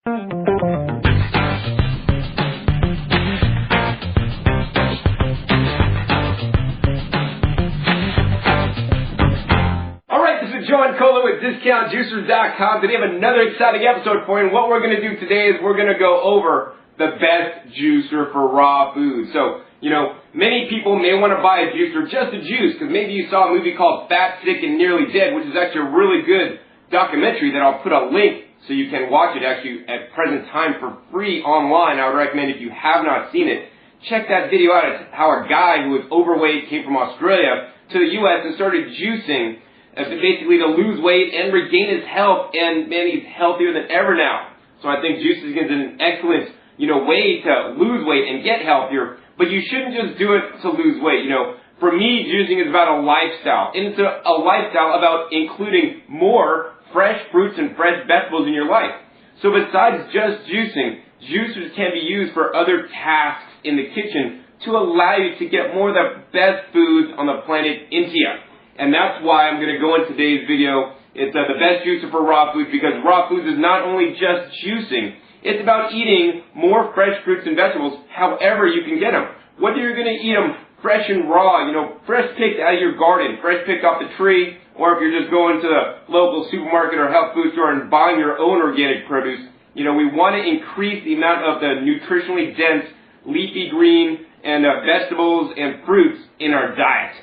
With DiscountJuicers.com. Today I have another exciting episode for you, and what we're going to do today is we're going to go over the best juicer for raw food. So, many people may want to buy a juicer just to juice, because maybe you saw a movie called Fat, Sick, and Nearly Dead, which is actually a really good documentary that I'll put a link so you can watch it actually at present time for free online. I would recommend, if you have not seen it, check that video out. It's how a guy who was overweight came from Australia to the U.S. and started juicing basically to lose weight and regain his health, and man, he's healthier than ever now. So I think juicing is an excellent, way to lose weight and get healthier, but you shouldn't just do it to lose weight. For me, juicing is about a lifestyle, and it's a lifestyle about including more fresh fruits and fresh vegetables in your life. So besides just juicing, juicers can be used for other tasks in the kitchen to allow you to get more of the best foods on the planet into you. And that's why I'm going to go in today's video. It's the best juicer for raw foods, because raw foods is not only just juicing, it's about eating more fresh fruits and vegetables however you can get them. Whether you're going to eat them fresh and raw, fresh picked out of your garden, fresh picked off the tree, or if you're just going to the local supermarket or health food store and buying your own organic produce, we want to increase the amount of the nutritionally dense leafy green and vegetables and fruits in our diet.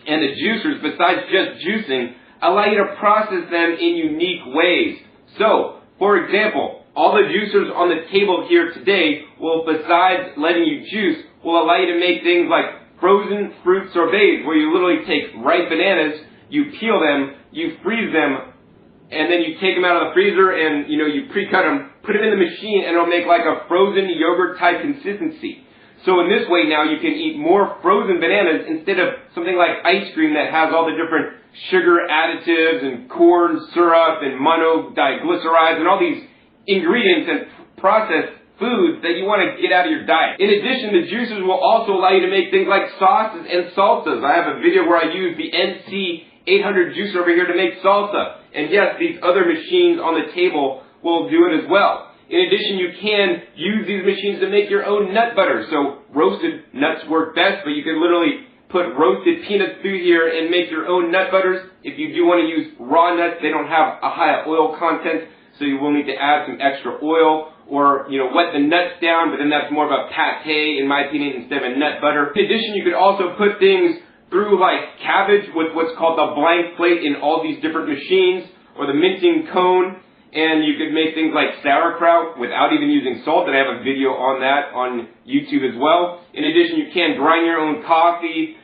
And the juicers, besides just juicing, allow you to process them in unique ways. So, for example, all the juicers on the table here today will, besides letting you juice, will allow you to make things like frozen fruit sorbets, where you literally take ripe bananas, you peel them, you freeze them, and then you take them out of the freezer and, you pre-cut them, put them in the machine, and it'll make like a frozen yogurt type consistency. So in this way now you can eat more frozen bananas instead of something like ice cream that has all the different sugar additives and corn syrup and monodiglycerides and all these ingredients and processed foods that you want to get out of your diet. In addition, the juicers will also allow you to make things like sauces and salsas. I have a video where I use the NC800 juicer over here to make salsa. And yes, these other machines on the table will do it as well. In addition, you can use these machines to make your own nut butter. So roasted nuts work best, but you can literally put roasted peanuts through here and make your own nut butters. If you do want to use raw nuts, they don't have a high oil content, so you will need to add some extra oil or, wet the nuts down, but then that's more of a pate, in my opinion, instead of a nut butter. In addition, you could also put things through like cabbage with what's called the blank plate in all these different machines, or the minting cone. And you could make things like sauerkraut without even using salt, and I have a video on that on YouTube as well. In addition, you can grind your own coffee,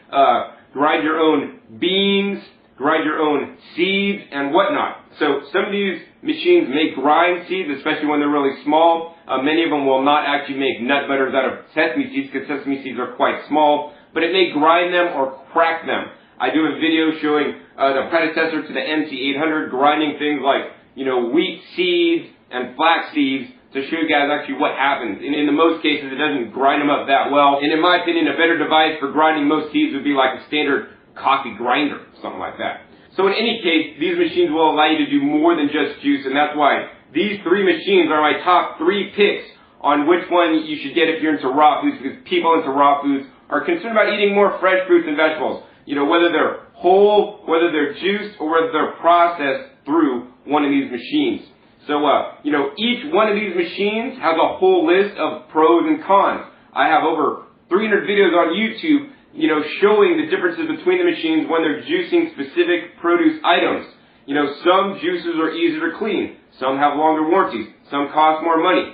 grind your own beans, grind your own seeds, and whatnot. So some of these machines make grind seeds, especially when they're really small. Many of them will not actually make nut butters out of sesame seeds, because sesame seeds are quite small, but it may grind them or crack them. I do a video showing the predecessor to the NC800, grinding things like wheat seeds and flax seeds, to show you guys actually what happens. And in the most cases, it doesn't grind them up that well. And in my opinion, a better device for grinding most seeds would be like a standard coffee grinder, something like that. So in any case, these machines will allow you to do more than just juice, and that's why these three machines are my top 3 picks on which one you should get if you're into raw foods, because people into raw foods are concerned about eating more fresh fruits and vegetables. Whether they're whole, whether they're juiced, or whether they're processed through one of these machines. So, each one of these machines has a whole list of pros and cons. I have over 300 videos on YouTube, showing the differences between the machines when they're juicing specific produce items. Some juicers are easier to clean. Some have longer warranties. Some cost more money.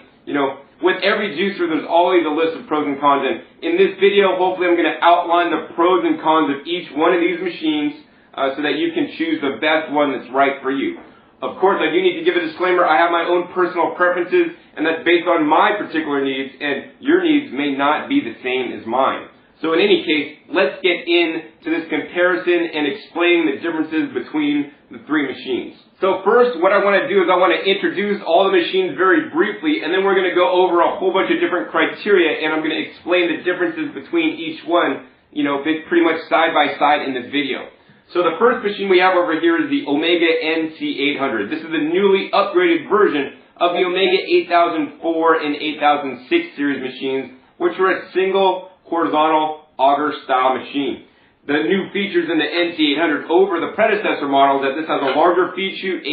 With every juicer, there's always a list of pros and cons. And in this video, hopefully I'm going to outline the pros and cons of each one of these machines so that you can choose the best one that's right for you. Of course, I do need to give a disclaimer. I have my own personal preferences, and that's based on my particular needs, and your needs may not be the same as mine. So in any case, let's get into this comparison and explain the differences between the 3 machines. So first, what I want to do is I want to introduce all the machines very briefly, and then we're going to go over a whole bunch of different criteria, and I'm going to explain the differences between each one, pretty much side by side in the video. So the first machine we have over here is the Omega NC800. This is a newly upgraded version of the Omega 8004 and 8006 series machines, which were a single horizontal auger style machine. The new features in the NT800 over the predecessor model is that this has a larger feed chute,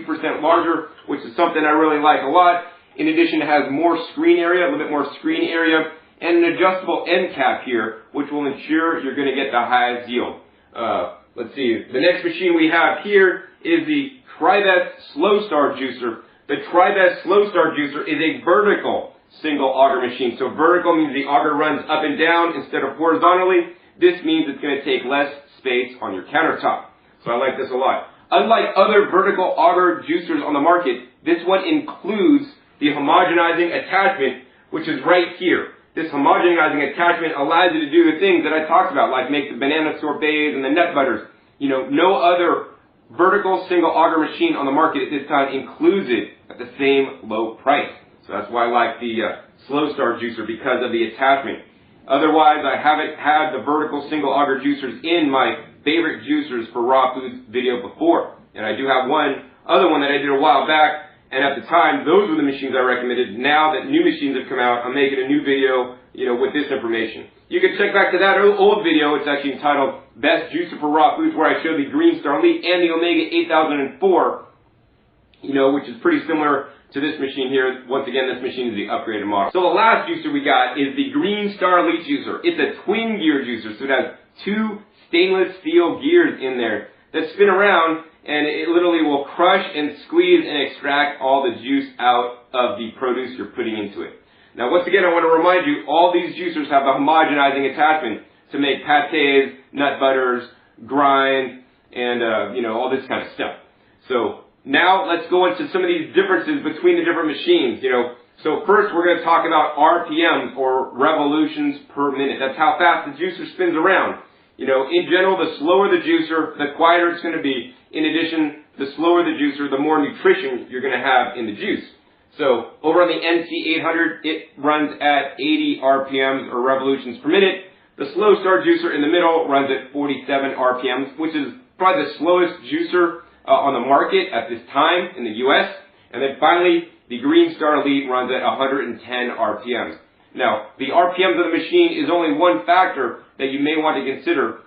82% larger, which is something I really like a lot. In addition, it has more screen area, a little bit more screen area, and an adjustable end cap here, which will ensure you're going to get the highest yield. Let's see, the next machine we have here is the TriBest Slow Start Juicer. The TriBest Slow Start Juicer is a vertical single auger machine. So vertical means the auger runs up and down instead of horizontally. This means it's going to take less space on your countertop. So I like this a lot. Unlike other vertical auger juicers on the market, this one includes the homogenizing attachment, which is right here. This homogenizing attachment allows you to do the things that I talked about, like make the banana sorbets and the nut butters. You know, no other vertical single auger machine on the market at this time includes it at the same low price. So that's why I like the Slow Start juicer, because of the attachment. Otherwise, I haven't had the vertical single auger juicers in my favorite juicers for raw foods video before. And I do have one other one that I did a while back, and at the time, those were the machines I recommended. Now that new machines have come out, I'm making a new video, with this information. You can check back to that old video. It's actually entitled Best Juicer for Raw Foods, where I showed the Green Star Elite and the Omega 8004, which is pretty similar to this machine here. Once again, this machine is the upgraded model. So the last juicer we got is the Green Star Elite juicer. It's a twin gear juicer, so it has two stainless steel gears in there that spin around, and it literally will crush and squeeze and extract all the juice out of the produce you're putting into it. Now, once again, I want to remind you, all these juicers have the homogenizing attachment to make pâtés, nut butters, grind, and, all this kind of stuff. So now let's go into some of these differences between the different machines. So first we're going to talk about RPMs, or revolutions per minute. That's how fast the juicer spins around. In general, the slower the juicer, the quieter it's going to be. In addition, the slower the juicer, the more nutrition you're going to have in the juice. So over on the NT800, it runs at 80 RPMs, or revolutions per minute. The Slow Start juicer in the middle runs at 47 RPMs, which is probably the slowest juicer on the market at this time in the U.S. And then finally, the Green Star Elite runs at 110 RPMs. Now, the RPMs of the machine is only one factor that you may want to consider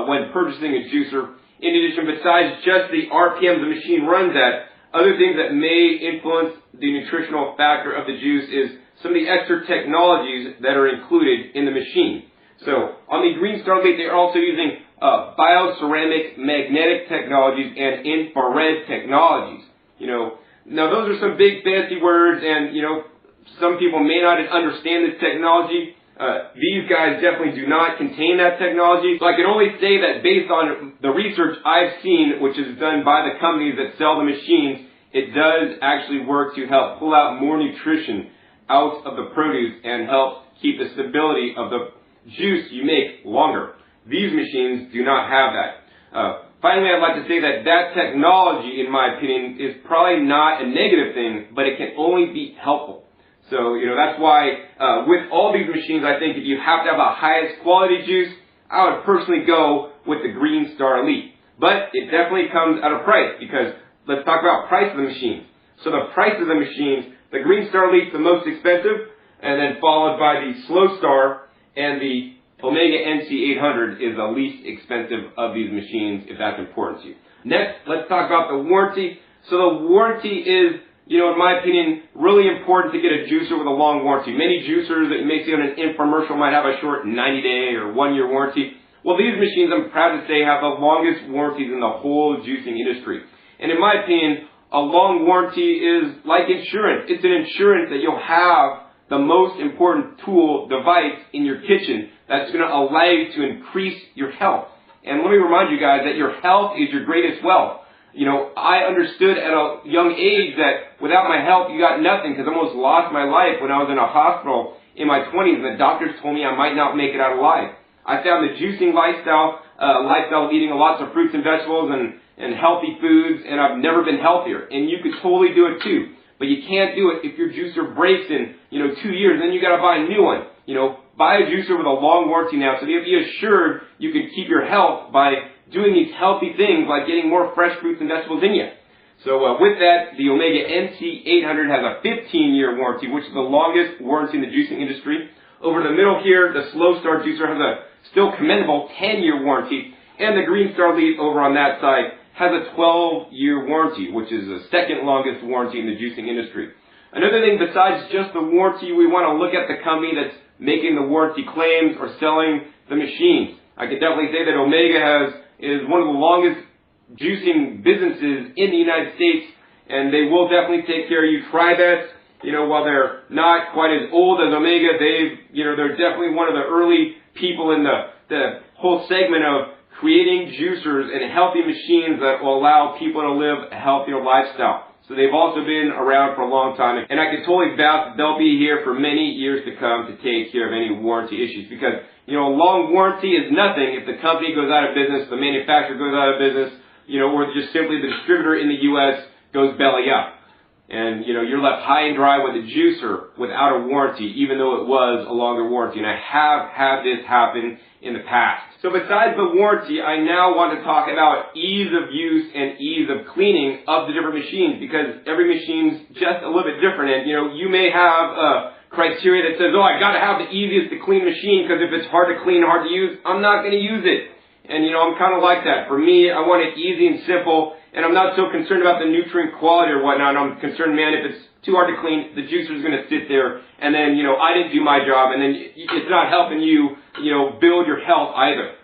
when purchasing a juicer. In addition, besides just the RPMs the machine runs at, other things that may influence the nutritional factor of the juice is some of the extra technologies that are included in the machine. So, on the Green Star Elite, they're also using bioceramic magnetic technologies and infrared technologies. Now those are some big fancy words, and some people may not understand this technology. These guys definitely do not contain that technology. So I can only say that based on the research I've seen, which is done by the companies that sell the machines, it does actually work to help pull out more nutrition out of the produce and help keep the stability of the juice you make longer. These machines do not have that. Finally, I'd like to say that that technology, in my opinion, is probably not a negative thing, but it can only be helpful. So, that's why with all these machines, I think if you have to have the highest quality juice, I would personally go with the Green Star Elite. But it definitely comes at a price, because let's talk about price of the machine. So the price of the machines, the Green Star Elite is the most expensive, and then followed by the Slow Star, and the Omega NT800 is the least expensive of these machines, if that's important to you. Next, let's talk about the warranty. So the warranty is, in my opinion, really important to get a juicer with a long warranty. Many juicers that you may see on an infomercial might have a short 90-day or 1-year warranty. Well, these machines, I'm proud to say, have the longest warranties in the whole juicing industry. And in my opinion, a long warranty is like insurance. It's an insurance that you'll have the most important tool, device in your kitchen that's going to allow you to increase your health. And let me remind you guys that your health is your greatest wealth. I understood at a young age that without my health, you got nothing, because I almost lost my life when I was in a hospital in my 20s, and the doctors told me I might not make it out alive. I found the juicing lifestyle of eating lots of fruits and vegetables and healthy foods, and I've never been healthier. And you could totally do it too. But you can't do it if your juicer breaks in, 2 years, then you got to buy a new one. Buy a juicer with a long warranty now, so you'll be assured you can keep your health by doing these healthy things like getting more fresh fruits and vegetables in you. So with that, the Omega NC800 has a 15-year warranty, which is the longest warranty in the juicing industry. Over the middle here, the Slow Star juicer has a still commendable 10-year warranty, and the Green Star Leaf over on that side has a 12-year warranty, which is the second longest warranty in the juicing industry. Another thing besides just the warranty, we want to look at the company that's making the warranty claims or selling the machines. I can definitely say that Omega is one of the longest juicing businesses in the United States, and they will definitely take care of you. Try that. While they're not quite as old as Omega, they're definitely one of the early people in the whole segment of creating juicers and healthy machines that will allow people to live a healthier lifestyle. So they've also been around for a long time, and I can totally vouch that they'll be here for many years to come to take care of any warranty issues, because, a long warranty is nothing if the company goes out of business, the manufacturer goes out of business, or just simply the distributor in the U.S. goes belly up. And, you're left high and dry with a juicer without a warranty, even though it was a longer warranty. And I have had this happen in the past. So besides the warranty, I now want to talk about ease of use and ease of cleaning of the different machines, because every machine's just a little bit different. And, you may have a criteria that says, oh, I got to have the easiest to clean machine, because if it's hard to clean, hard to use, I'm not going to use it. And, I'm kind of like that. For me, I want it easy and simple, and I'm not so concerned about the nutrient quality or whatnot. I'm concerned, man, if it's too hard to clean, the juicer's going to sit there, and then, I didn't do my job, and then it's not helping you, build your health either.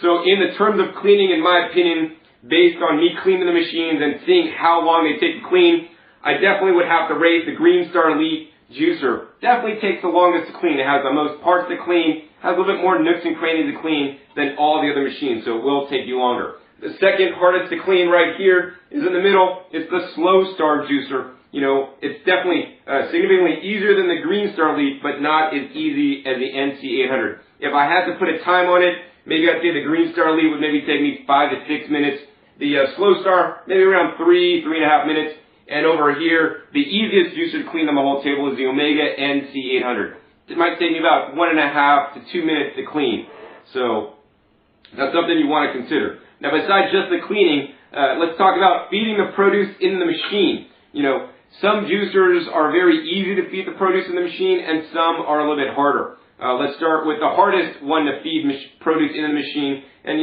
So in the terms of cleaning, in my opinion, based on me cleaning the machines and seeing how long they take to clean, I definitely would have to rate the Green Star Leaf juicer. Definitely takes the longest to clean. It has the most parts to clean, has a little bit more nooks and crannies to clean than all the other machines, so it will take you longer. The second hardest to clean right here is in the middle. It's the Slow Star juicer. It's definitely significantly easier than the Green Star Leaf, but not as easy as the NC800. If I had to put a time on it, maybe I'd say the Green Star Leaf would maybe take me 5 to 6 minutes. The Slow Star, maybe around 3.5 minutes. And over here, the easiest juicer to clean on the whole table is the Omega NC800. It might take me about 1.5 to 2 minutes to clean. So that's something you want to consider. Now, besides just the cleaning, let's talk about feeding the produce in the machine. Some juicers are very easy to feed the produce in the machine, and some are a little bit harder. Let's start with the hardest one to feed produce in the machine. And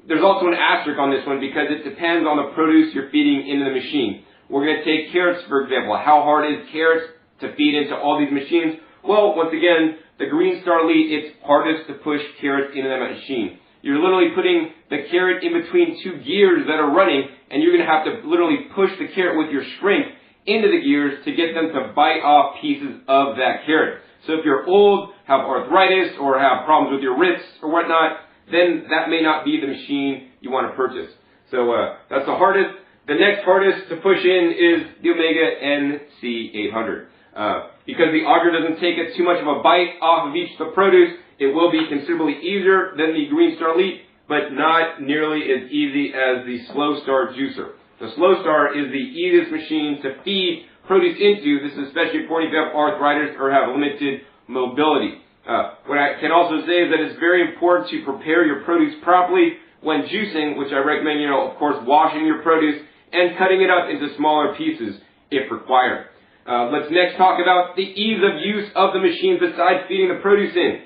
there's also an asterisk on this one, because it depends on the produce you're feeding into the machine. We're going to take carrots, for example. How hard is carrots to feed into all these machines? Well, once again, the Green Star Leaf, it's hardest to push carrots into that machine. You're literally putting the carrot in between two gears that are running, and you're going to have to literally push the carrot with your strength into the gears to get them to bite off pieces of that carrot. So if you're old, have arthritis, or have problems with your wrists or whatnot, then that may not be the machine you want to purchase. So that's the hardest. The next hardest to push in is the Omega NC800. Because the auger doesn't take it too much of a bite off of each of the produce, it will be considerably easier than the Green Star Leaf, but not nearly as easy as the Slow Star juicer. The Slow Star is the easiest machine to feed produce into. This is especially for if you have arthritis or have limited mobility. What I can also say is that it's very important to prepare your produce properly when juicing, which I recommend, of course, washing your produce and cutting it up into smaller pieces if required. Let's next talk about the ease of use of the machine besides feeding the produce in.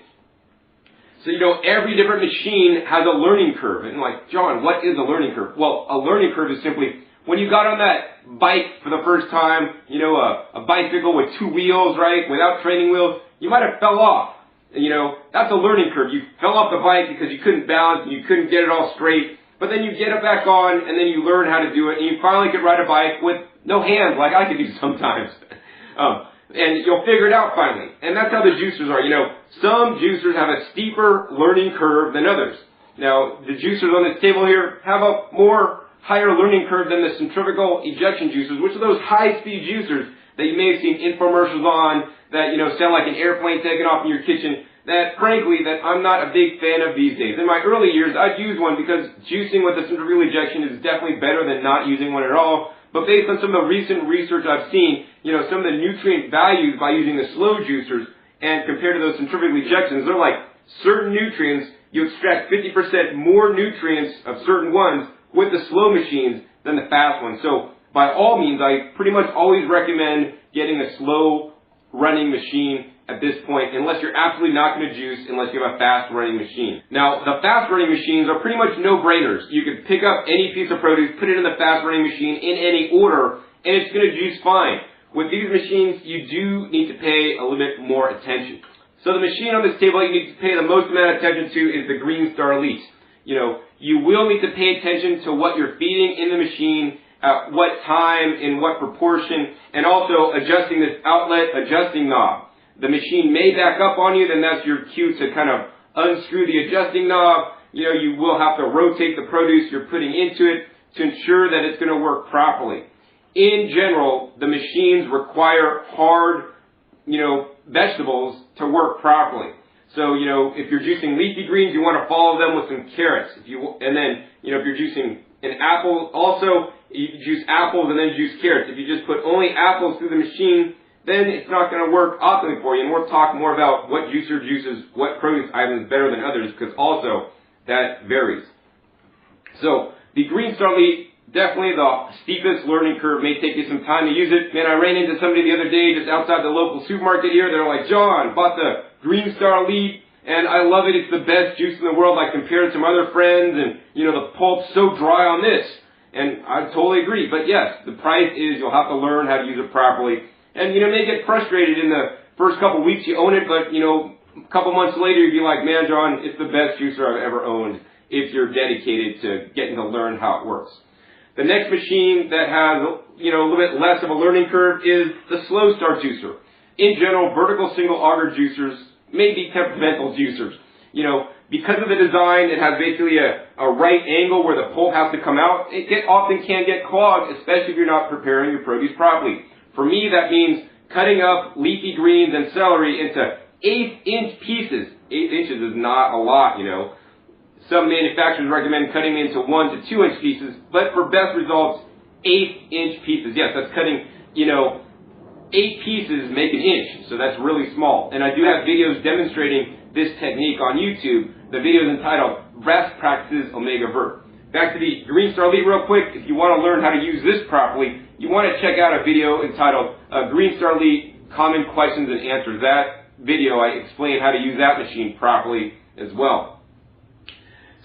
So, every different machine has a learning curve. And John, what is a learning curve? Well, a learning curve is simply when you got on that bike for the first time, a bicycle with 2 wheels, right, without training wheels, you might have fell off. That's a learning curve. You fell off the bike because you couldn't balance and you couldn't get it all straight. But then you get it back on, and then you learn how to do it, and you finally could ride a bike with no hands like I could do sometimes. And you'll figure it out finally. And that's how the juicers are. Some juicers have a steeper learning curve than others. Now, the juicers on this table here have a more higher learning curve than the centrifugal ejection juicers, which are those high-speed juicers that you may have seen infomercials on that, sound like an airplane taking off in your kitchen. That, frankly, that I'm not a big fan of these days. In my early years, I'd use one because juicing with the centrifugal ejection is definitely better than not using one at all. But based on some of the recent research I've seen, some of the nutrient values by using the slow juicers and compared to those centrifugal ejections, they're like certain nutrients, you extract 50% more nutrients of certain ones with the slow machines than the fast ones. So by all means, I pretty much always recommend getting a slow running machine at this point, unless you're absolutely not going to juice, unless you have a fast running machine. Now, the fast running machines are pretty much no-brainers. You can pick up any piece of produce, put it in the fast running machine in any order, and it's going to juice fine. With these machines, you do need to pay a little bit more attention. So the machine on this table you need to pay the most amount of attention to is the green star leaf. You will need to pay attention to what you're feeding in the machine, at what time, in what proportion, and also adjusting this outlet adjusting knob. The machine may back up on you, then that's your cue to kind of unscrew the adjusting knob. You will have to rotate the produce you're putting into it to ensure that it's going to work properly. In general, the machines require hard, vegetables to work properly. So, if you're juicing leafy greens, you want to follow them with some carrots. If you're juicing an apple, also, you juice apples and then juice carrots. If you just put only apples through the machine, then it's not going to work optimally for you. And we'll talk more about what juicer juices what produce items better than others, because also that varies. So the green star leaf, definitely the steepest learning curve. May take you some time to use it. Man, I ran into somebody the other day just outside the local supermarket here. They're like, John, bought the green star leaf, and I love it. It's the best juice in the world. I compared it to my other friends, and the pulp's so dry on this. And I totally agree. But yes, the price is you'll have to learn how to use it properly. And, may get frustrated in the first couple weeks you own it, but, a couple months later you'd be like, man, John, it's the best juicer I've ever owned if you're dedicated to getting to learn how it works. The next machine that has, a little bit less of a learning curve is the slow start juicer. In general, vertical single auger juicers may be temperamental juicers. Because of the design, it has basically a right angle where the pulp has to come out. It often can get clogged, especially if you're not preparing your produce properly. For me, that means cutting up leafy greens and celery into 1/8-inch pieces. 8 inches is not a lot, Some manufacturers recommend cutting into 1 to 2 inch pieces, but for best results, 1/8-inch pieces. Yes, that's cutting, 8 pieces make an inch, so that's really small. And I do have videos demonstrating this technique on YouTube. The video is entitled Best Practices Omega Vert. Back to the green star leaf real quick. If you want to learn how to use this properly, you want to check out a video entitled Green Star Leaf Common Questions and Answers. That video, I explain how to use that machine properly as well.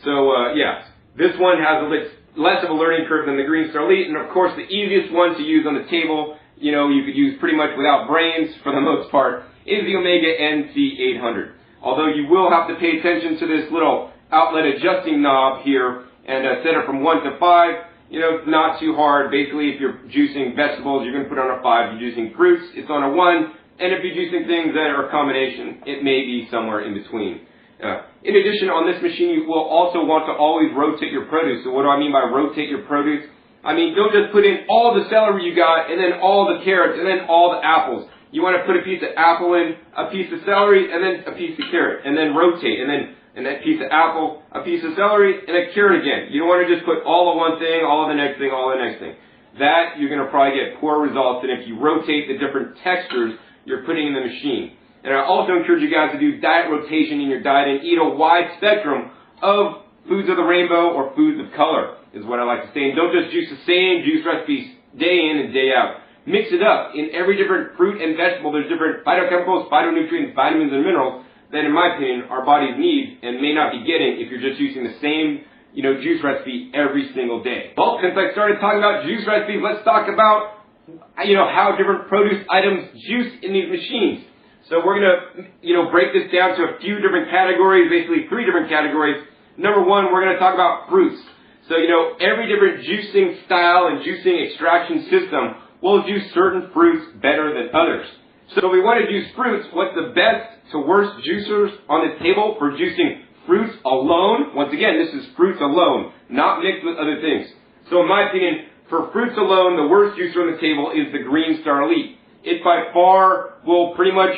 So, yes, this one has a bit less of a learning curve than the green star leaf, and of course the easiest one to use on the table, you could use pretty much without brains for the most part, is the Omega NC800. Although you will have to pay attention to this little outlet adjusting knob here and set it from 1 to 5. Not too hard. Basically, if you're juicing vegetables, you're going to put on a 5. If you're juicing fruits, it's on a 1. And if you're juicing things that are a combination, it may be somewhere in between. In addition, on this machine, you will also want to always rotate your produce. So what do I mean by rotate your produce? I mean, don't just put in all the celery you got, and then all the carrots, and then all the apples. You want to put a piece of apple in, a piece of celery, and then a piece of carrot, and then rotate, and that piece of apple, a piece of celery, and a carrot again. You don't want to just put all of one thing, all of the next thing, all of the next thing. That, you're going to probably get poor results than if you rotate the different textures you're putting in the machine. And I also encourage you guys to do diet rotation in your diet and eat a wide spectrum of foods of the rainbow or foods of color, is what I like to say. And don't just juice the same juice recipes day in and day out. Mix it up. In every different fruit and vegetable, there's different phytochemicals, phytonutrients, vitamins, and minerals that, in my opinion, our bodies need and may not be getting if you're just using the same, juice recipe every single day. Well, since I started talking about juice recipes, let's talk about, how different produce items juice in these machines. So we're going to, break this down to a few different categories, basically 3 different categories. Number 1, we're going to talk about fruits. So, every different juicing style and juicing extraction system will juice certain fruits better than others. So if we want to juice fruits, what's the best to worst juicers on the table for juicing fruits alone? Once again, this is fruits alone, not mixed with other things. So in my opinion, for fruits alone, the worst juicer on the table is the green star leaf. It by far will pretty much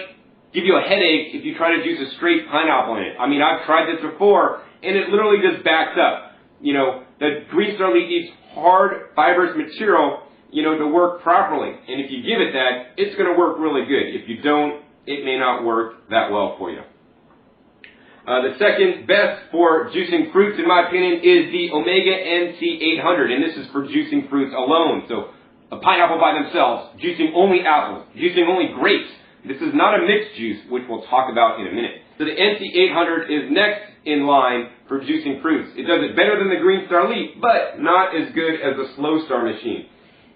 give you a headache if you try to juice a straight pineapple in it. I mean, I've tried this before, and it literally just backs up. The green star leaf needs hard, fibrous material, to work properly. And if you give it that, it's going to work really good. If you don't, it may not work that well for you. The second best for juicing fruits, in my opinion, is the Omega NC800, and this is for juicing fruits alone. So a pineapple by themselves, juicing only apples, juicing only grapes. This is not a mixed juice, which we'll talk about in a minute. So the NC800 is next in line for juicing fruits. It does it better than the Green Star Elite, but not as good as the Slow Star machine.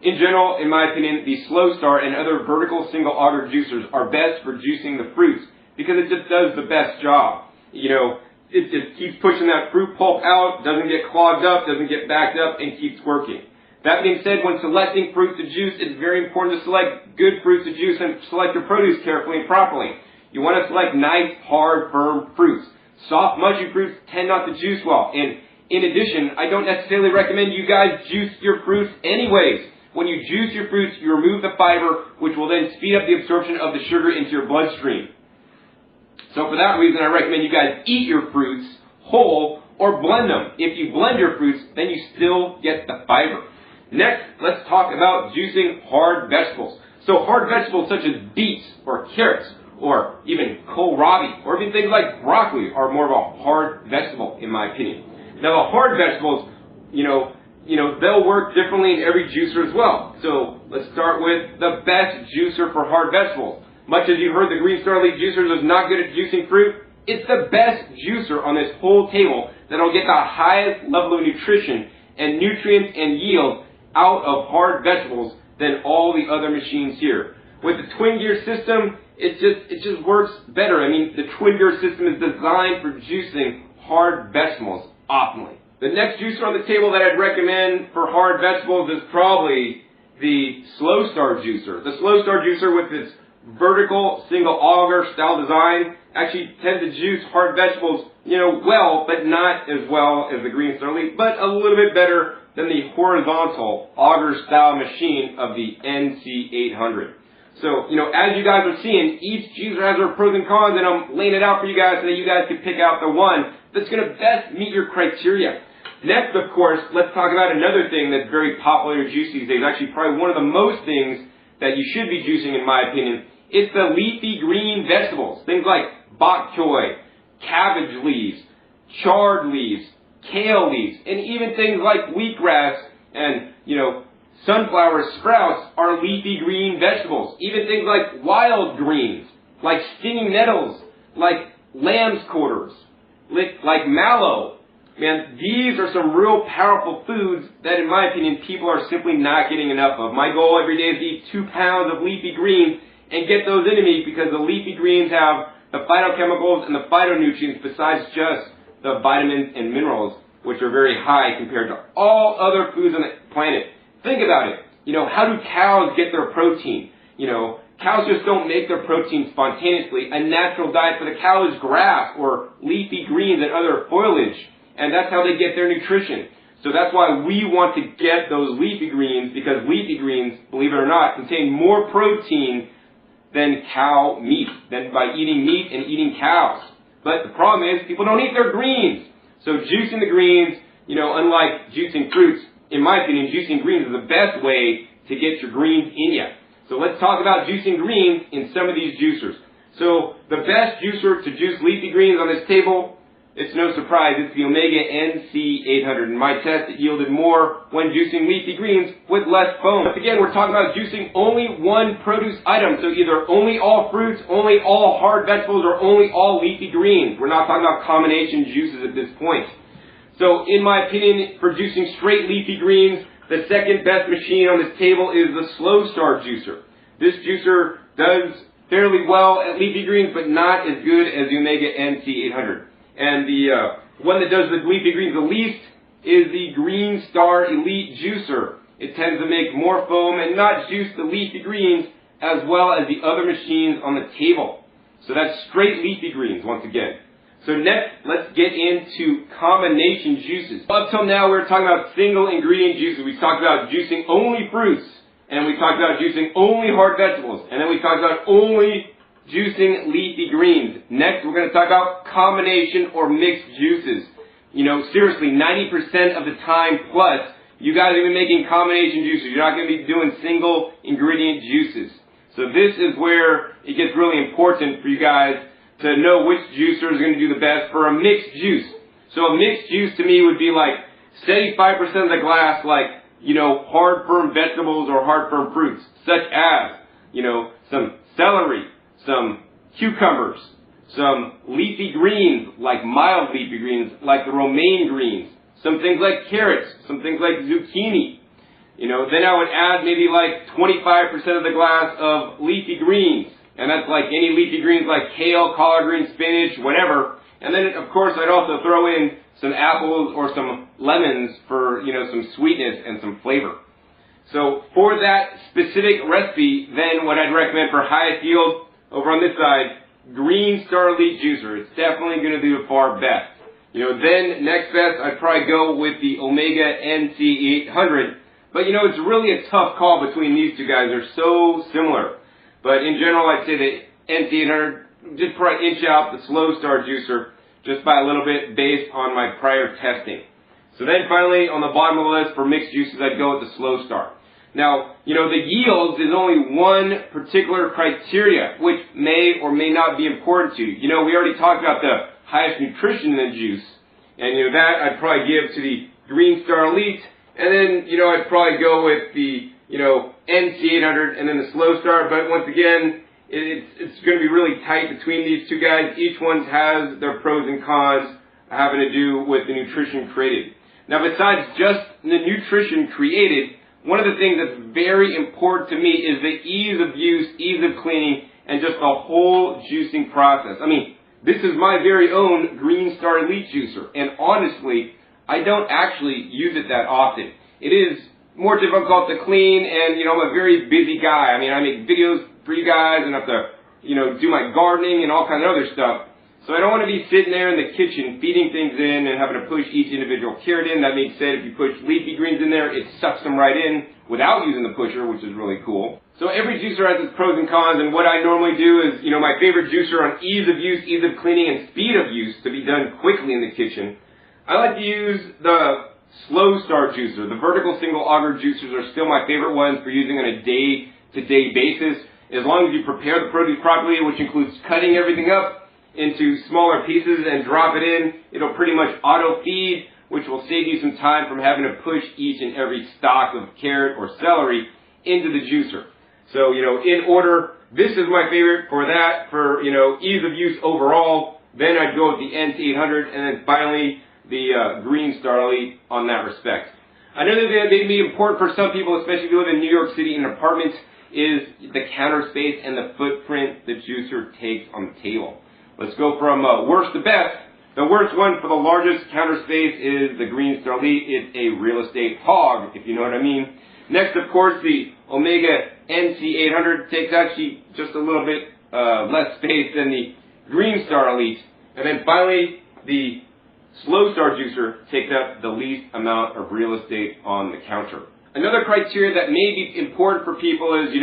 In general, in my opinion, the Slow Star and other vertical single auger juicers are best for juicing the fruits because it just does the best job. You know, it just keeps pushing that fruit pulp out, doesn't get clogged up, doesn't get backed up, and keeps working. That being said, when selecting fruit to juice, it's very important to select good fruit to juice and select your produce carefully and properly. You want to select nice, hard, firm fruits. Soft, mushy fruits tend not to juice well. And in addition, I don't necessarily recommend you guys juice your fruits anyways. When you juice your fruits, you remove the fiber, which will then speed up the absorption of the sugar into your bloodstream. So for that reason, I recommend you guys eat your fruits whole or blend them. If you blend your fruits, then you still get the fiber. Next, let's talk about juicing hard vegetables. So hard vegetables such as beets or carrots or even kohlrabi or even things like broccoli are more of a hard vegetable in my opinion. Now the hard vegetables, they'll work differently in every juicer as well. So let's start with the best juicer for hard vegetables. Much as you heard the Green Star Elite juicers is not good at juicing fruit, it's the best juicer on this whole table that'll get the highest level of nutrition and nutrients and yield out of hard vegetables than all the other machines here. With the twin gear system, it just works better. I mean, the twin gear system is designed for juicing hard vegetables optimally. The next juicer on the table that I'd recommend for hard vegetables is probably the Slow Star juicer. The Slow Star juicer with its vertical single auger style design actually tends to juice hard vegetables, well, but not as well as the Green Star Elite, but a little bit better than the horizontal auger style machine of the NC800. So, as you guys are seeing, each juicer has their pros and cons, and I'm laying it out for you guys so that you guys can pick out the one that's going to best meet your criteria. Next, of course, let's talk about another thing that's very popular to juice these days. Actually, probably one of the most things that you should be juicing, in my opinion. It's the leafy green vegetables. Things like bok choy, cabbage leaves, chard leaves, kale leaves, and even things like wheatgrass and, sunflower sprouts are leafy green vegetables. Even things like wild greens, like stinging nettles, like lamb's quarters, like mallow. Man, these are some real powerful foods that, in my opinion, people are simply not getting enough of. My goal every day is to eat 2 pounds of leafy greens and get those into me because the leafy greens have the phytochemicals and the phytonutrients besides just the vitamins and minerals, which are very high compared to all other foods on the planet. Think about it. How do cows get their protein? Cows just don't make their protein spontaneously. A natural diet for the cow is grass or leafy greens and other foliage. And that's how they get their nutrition. So that's why we want to get those leafy greens, because leafy greens, believe it or not, contain more protein than cow meat, than by eating meat and eating cows. But the problem is, people don't eat their greens. So juicing the greens, unlike juicing fruits, in my opinion, juicing greens is the best way to get your greens in you. So let's talk about juicing greens in some of these juicers. So the best juicer to juice leafy greens on this table, it's no surprise, it's the Omega NC800. In my test, it yielded more when juicing leafy greens with less foam. But again, we're talking about juicing only one produce item. So either only all fruits, only all hard vegetables, or only all leafy greens. We're not talking about combination juices at this point. So in my opinion, for juicing straight leafy greens, the second best machine on this table is the Slow Star juicer. This juicer does fairly well at leafy greens, but not as good as the Omega NC800. And the one that does the leafy greens the least is the Green Star Elite juicer. It tends to make more foam and not juice the leafy greens as well as the other machines on the table. So that's straight leafy greens once again. So next, let's get into combination juices. Up till now, we were talking about single ingredient juices. We talked about juicing only fruits, and we talked about juicing only hard vegetables, and then we talked about only juicing leafy greens. Next, we're going to talk about combination or mixed juices. Seriously, 90% of the time plus, you guys are going to be making combination juices. You're not going to be doing single ingredient juices. So this is where it gets really important for you guys to know which juicer is going to do the best for a mixed juice. So a mixed juice to me would be like 75% of the glass, like, hard firm vegetables or hard firm fruits, such as, some celery, some cucumbers, some leafy greens, like mild leafy greens, like the romaine greens, some things like carrots, some things like zucchini. Then I would add maybe like 25% of the glass of leafy greens, and that's like any leafy greens like kale, collard greens, spinach, whatever. And then, of course, I'd also throw in some apples or some lemons for, some sweetness and some flavor. So for that specific recipe, then what I'd recommend for highest yield over on this side, Green Star Elite Juicer. It's definitely going to do the far best. Then next best, I'd probably go with the Omega NC800. But it's really a tough call between these two guys. They're so similar. But in general, I'd say the NC800 just probably inch out the Slow Star Juicer just by a little bit based on my prior testing. So then finally, on the bottom of the list for mixed juices, I'd go with the Slow Star. Now, the yields is only one particular criteria, which may or may not be important to you. We already talked about the highest nutrition in the juice, and that I'd probably give to the Green Star Elite, and then, I'd probably go with the, NC800 and then the Slow Star, but once again, it's going to be really tight between these two guys. Each one has their pros and cons having to do with the nutrition created. Now, besides just the nutrition created, one of the things that's very important to me is the ease of use, ease of cleaning, and just the whole juicing process. I mean, this is my very own Green Star Elite Juicer, and honestly, I don't actually use it that often. It is more difficult to clean, and, I'm a very busy guy. I mean, I make videos for you guys, and I have to, do my gardening and all kinds of other stuff. So I don't want to be sitting there in the kitchen feeding things in and having to push each individual carrot in. That being said, if you push leafy greens in there, it sucks them right in without using the pusher, which is really cool. So every juicer has its pros and cons, and what I normally do is, my favorite juicer on ease of use, ease of cleaning, and speed of use to be done quickly in the kitchen. I like to use the Slow Star juicer. The vertical single auger juicers are still my favorite ones for using on a day-to-day basis. As long as you prepare the produce properly, which includes cutting everything up into smaller pieces and drop it in, it'll pretty much auto-feed, which will save you some time from having to push each and every stalk of carrot or celery into the juicer. So, in order, this is my favorite for that, for, ease of use overall. Then I'd go with the NC800, and then finally, the Green Star Elite on that respect. Another thing that may be important for some people, especially if you live in New York City in apartments, is the counter space and the footprint the juicer takes on the table. Let's go from worst to best. The worst one for the largest counter space is the Green Star Elite. It's a real estate hog, if you know what I mean. Next, of course, the Omega NC800 takes actually just a little bit less space than the Green Star Elite. And then finally, the Slow Star juicer takes up the least amount of real estate on the counter. Another criteria that may be important for people is,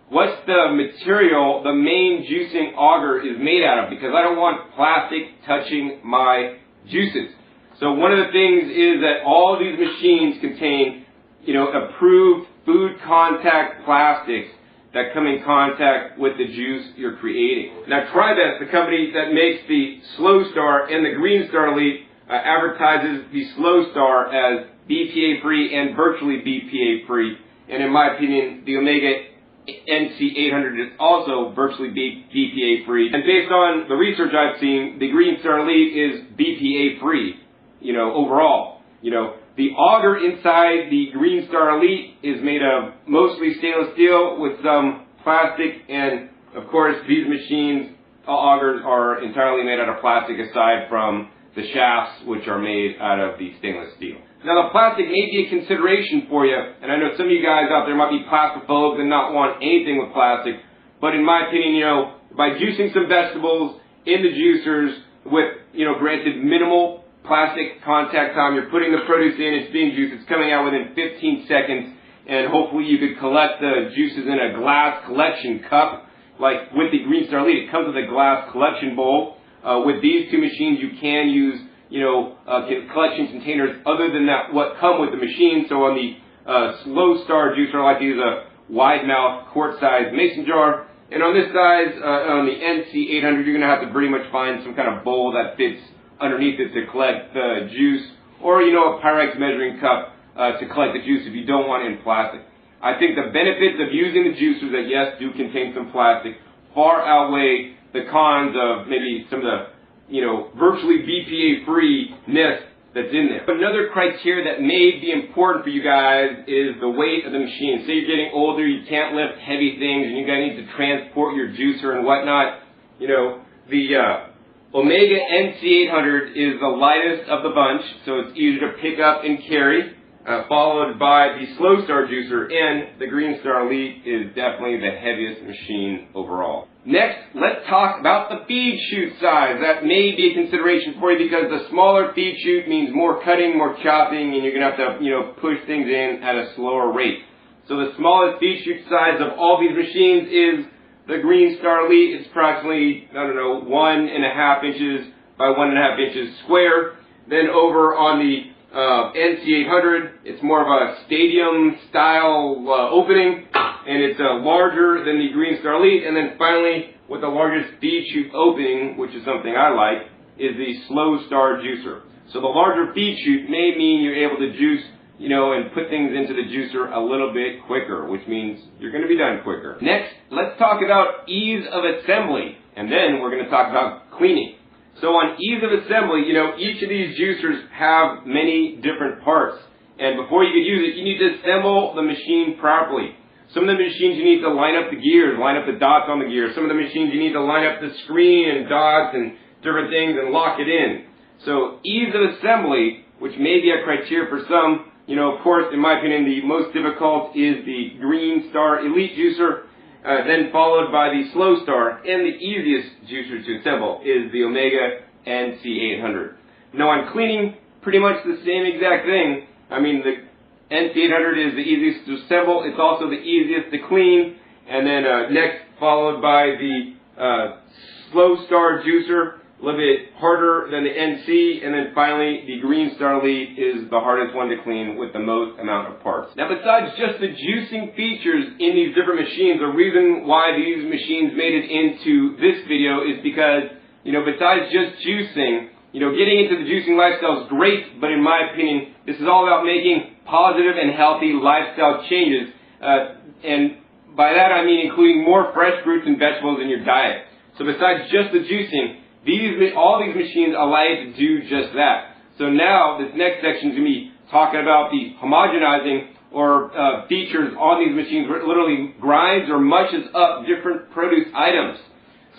what's the material the main juicing auger is made out of, because I don't want plastic touching my juices. So one of the things is that all these machines contain, approved food contact plastics that come in contact with the juice you're creating. Now TriBest, the company that makes the Slow Star and the Green Star Elite, advertises the Slow Star as BPA free and virtually BPA free, and in my opinion, the Omega NC800 is also virtually BPA free. And based on the research I've seen, the Green Star Elite is BPA free, overall. The auger inside the Green Star Elite is made of mostly stainless steel with some plastic, and of course these machines, augers, are entirely made out of plastic aside from the shafts, which are made out of the stainless steel. Now, the plastic may be a consideration for you, and I know some of you guys out there might be plastophobes and not want anything with plastic, but in my opinion, by juicing some vegetables in the juicers with, granted minimal plastic contact time, you're putting the produce in, it's being juiced, it's coming out within 15 seconds, and hopefully you could collect the juices in a glass collection cup, like with the Green Star Elite. It comes with a glass collection bowl. With these two machines, you can use, collection containers other than that what come with the machine. So on the Slow Star juicer, I like to use a wide mouth quart-sized mason jar. And on this size, on the NC800, you're going to have to pretty much find some kind of bowl that fits underneath it to collect the juice, or, you know, a Pyrex measuring cup to collect the juice if you don't want it in plastic. I think the benefits of using the juicers that, yes, do contain some plastic far outweigh the cons of maybe some of the, you know, virtually BPA-free-ness that's in there. Another criteria that may be important for you guys is the weight of the machine. Say you're getting older, you can't lift heavy things, and you guys need to transport your juicer and whatnot. You know, the Omega NC800 is the lightest of the bunch, so it's easier to pick up and carry. Followed by the Slow Star juicer, and the Green Star Elite is definitely the heaviest machine overall. Next, let's talk about the feed chute size. That may be a consideration for you because the smaller feed chute means more cutting, more chopping, and you're going to have to, you know, push things in at a slower rate. So the smallest feed chute size of all these machines is the Green Star Elite. It's approximately, I don't know, 1.5 inches by 1.5 inches square. Then over on the NC800, it's more of a stadium style opening, and it's larger than the Green Star Elite. And then finally, with the largest feed chute opening, which is something I like, is the Slow Star juicer. So the larger feed chute may mean you're able to juice, you know, and put things into the juicer a little bit quicker, which means you're going to be done quicker. Next, let's talk about ease of assembly, and then we're going to talk about cleaning. So on ease of assembly, you know, each of these juicers have many different parts. And before you can use it, you need to assemble the machine properly. Some of the machines you need to line up the gears, line up the dots on the gears. Some of the machines you need to line up the screen and dots and different things and lock it in. So ease of assembly, which may be a criteria for some, you know, of course, in my opinion, the most difficult is the Green Star Elite juicer. Then followed by the Slow Star, and the easiest juicer to assemble is the Omega NC800. Now on cleaning, pretty much the same exact thing. I mean, the NC800 is the easiest to assemble, it's also the easiest to clean, and then next followed by the Slow Star juicer, a little bit harder than the NC, and then finally the Green Star Elite is the hardest one to clean with the most amount of parts. Now besides just the juicing features in these different machines, the reason why these machines made it into this video is because, you know, besides just juicing, you know, getting into the juicing lifestyle is great, but in my opinion, this is all about making positive and healthy lifestyle changes, and by that I mean including more fresh fruits and vegetables in your diet. So besides just the juicing, all these machines allow you to do just that. So now, this next section is going to be talking about the homogenizing or features on these machines where it literally grinds or mushes up different produce items.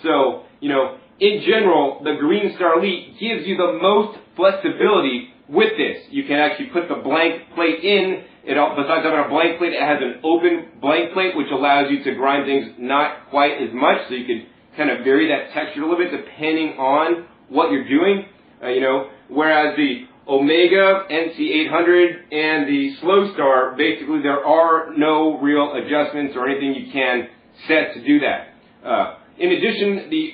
So, you know, in general, the Green Star Elite gives you the most flexibility with this. You can actually put the blank plate in. Besides having a blank plate, it has an open blank plate, which allows you to grind things not quite as much, so you can kind of vary that texture a little bit depending on what you're doing, you know, whereas the Omega NC800 and the Slow Star, basically there are no real adjustments or anything you can set to do that. In addition, the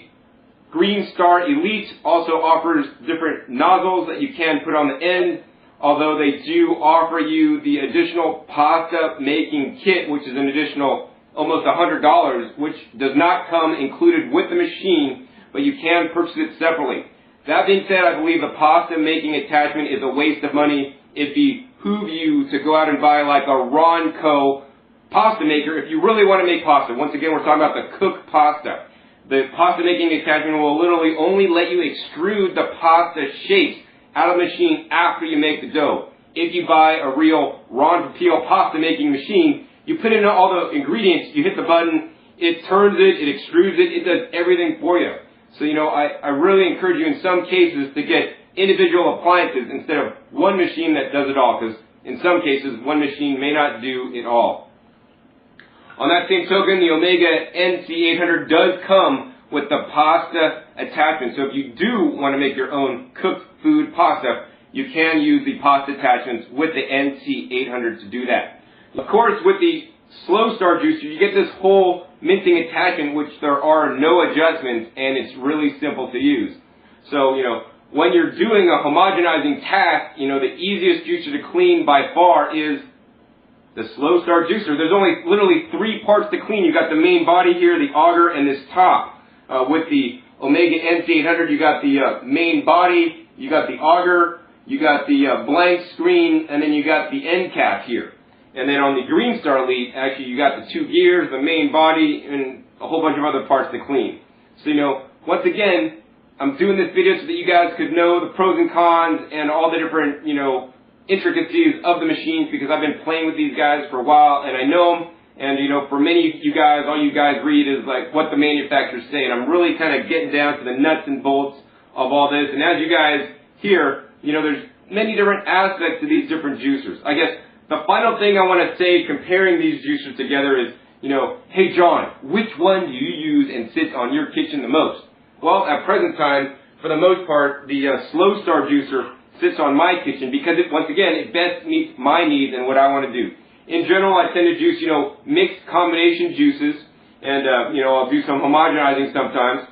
Green Star Elite also offers different nozzles that you can put on the end, although they do offer you the additional pasta making kit, which is an additional almost $100, which does not come included with the machine, but you can purchase it separately. That being said, I believe the pasta making attachment is a waste of money. It'd behoove you to go out and buy like a Ronco pasta maker if you really want to make pasta. Once again, we're talking about the cooked pasta. The pasta making attachment will literally only let you extrude the pasta shapes out of the machine after you make the dough. If you buy a real Ron Popeil pasta making machine, you put in all the ingredients, you hit the button, it turns it, it extrudes it, it does everything for you. So, you know, I really encourage you in some cases to get individual appliances instead of one machine that does it all, because in some cases, one machine may not do it all. On that same token, the Omega NC800 does come with the pasta attachment. So if you do want to make your own cooked food pasta, you can use the pasta attachments with the NC800 to do that. Of course, with the Slow Star juicer, you get this whole mincing attachment, which there are no adjustments, and it's really simple to use. So, you know, when you're doing a homogenizing task, you know, the easiest juicer to clean by far is the slow start juicer, there's only literally 3 parts to clean. You got the main body here, the auger, and this top. With the Omega NC800, you got the main body, you got the auger, you got the blank screen, and then you got the end cap here. And then on the Green Star Elite, actually you got the 2 gears, the main body, and a whole bunch of other parts to clean. So, once again, I'm doing this video so that you guys could know the pros and cons and all the different, intricacies of the machines, because I've been playing with these guys for a while and I know them. And, for many of you guys, all you guys read is like what the manufacturers say. And I'm really kind of getting down to the nuts and bolts of all this. And as you guys hear, there's many different aspects to these different juicers. I guess the final thing I want to say comparing these juicers together is, hey John, which one do you use and sits on your kitchen the most? Well, at present time, for the most part, the Slow Star juicer sits on my kitchen because once again, it best meets my needs and what I want to do. In general, I tend to juice, mixed combination juices, and, I'll do some homogenizing sometimes.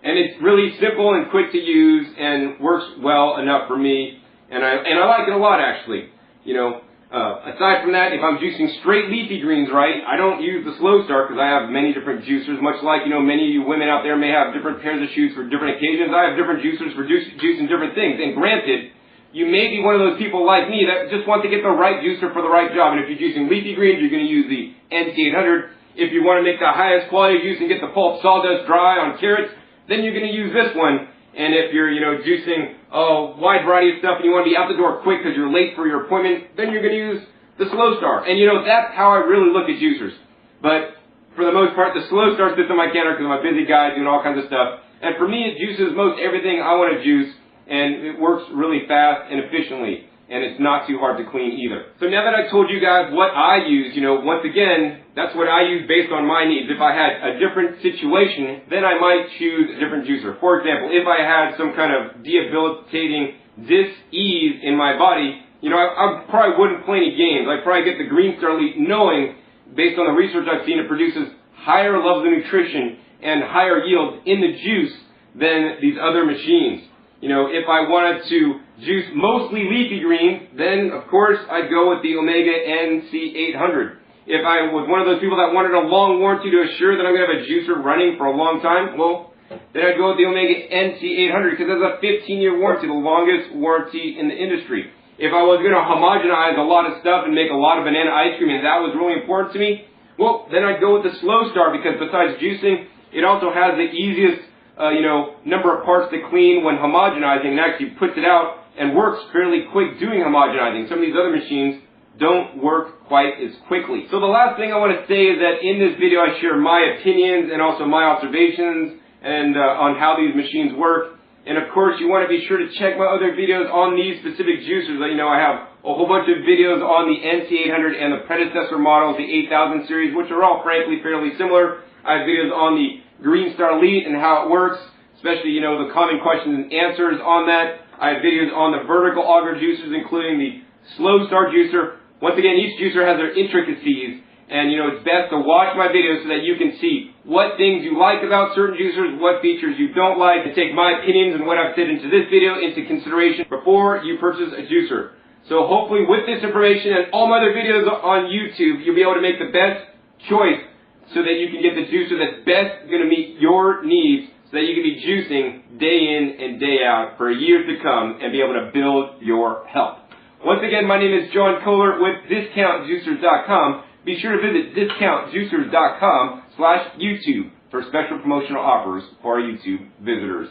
And it's really simple and quick to use and works well enough for me, and I like it a lot, actually. Aside from that, if I'm juicing straight leafy greens, right, I don't use the Slow Start because I have many different juicers, much like, many of you women out there may have different pairs of shoes for different occasions. I have different juicers for juicing different things, and granted, you may be one of those people like me that just want to get the right juicer for the right job, and if you're juicing leafy greens, you're going to use the NC800. If you want to make the highest quality juice and get the pulp sawdust dry on carrots, then you're going to use this one. And if you're, juicing a wide variety of stuff and you want to be out the door quick because you're late for your appointment, then you're going to use the Slow Star. And, that's how I really look at juicers. But for the most part, the Slow Star sits on my counter because I'm a busy guy doing all kinds of stuff. And for me, it juices most everything I want to juice, and it works really fast and efficiently. And it's not too hard to clean either. So now that I told you guys what I use, once again, that's what I use based on my needs. If I had a different situation, then I might choose a different juicer. For example, if I had some kind of debilitating dis-ease in my body, I probably wouldn't play any games. I'd probably get the Green Star Elite knowing, based on the research I've seen, it produces higher levels of nutrition and higher yields in the juice than these other machines. If I wanted to juice mostly leafy greens, then of course I'd go with the Omega NC800. If I was one of those people that wanted a long warranty to assure that I'm going to have a juicer running for a long time, well, then I'd go with the Omega NC800 because that's a 15-year warranty, the longest warranty in the industry. If I was going to homogenize a lot of stuff and make a lot of banana ice cream, and that was really important to me, well, then I'd go with the Slow Star because besides juicing, it also has the easiest number of parts to clean when homogenizing, and actually puts it out and works fairly quick doing homogenizing. Some of these other machines don't work quite as quickly. So the last thing I want to say is that in this video I share my opinions and also my observations and on how these machines work. And of course you want to be sure to check my other videos on these specific juicers. I have a whole bunch of videos on the NC800 and the predecessor models, the 8000 series, which are all frankly fairly similar. I have videos on the Green Star Elite and how it works, especially, the common questions and answers on that. I have videos on the vertical auger juicers, including the Slow Star juicer. Once again, each juicer has their intricacies, and, it's best to watch my videos so that you can see what things you like about certain juicers, what features you don't like, and take my opinions and what I've said into this video into consideration before you purchase a juicer. So hopefully with this information and all my other videos on YouTube, you'll be able to make the best choice so that you can get the juicer that's best going to meet your needs, so that you can be juicing day in and day out for years to come and be able to build your health. Once again, my name is John Kohler with DiscountJuicers.com. Be sure to visit DiscountJuicers.com/YouTube for special promotional offers for our YouTube visitors.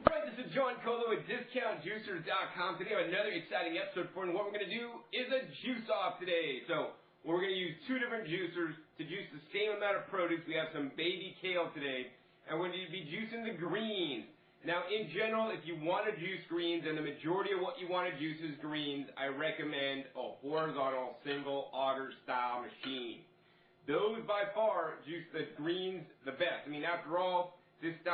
Alright, this is John Kohler with DiscountJuicers.com. Today I have another exciting episode for you, and what we're going to do is a juice off today. So we're going to use 2 different juicers to juice the same amount of produce. We have some baby kale today, and we're going to be juicing the greens. Now, in general, if you want to juice greens, and the majority of what you want to juice is greens, I recommend a horizontal single auger style machine. Those by far juice the greens the best. After all, this style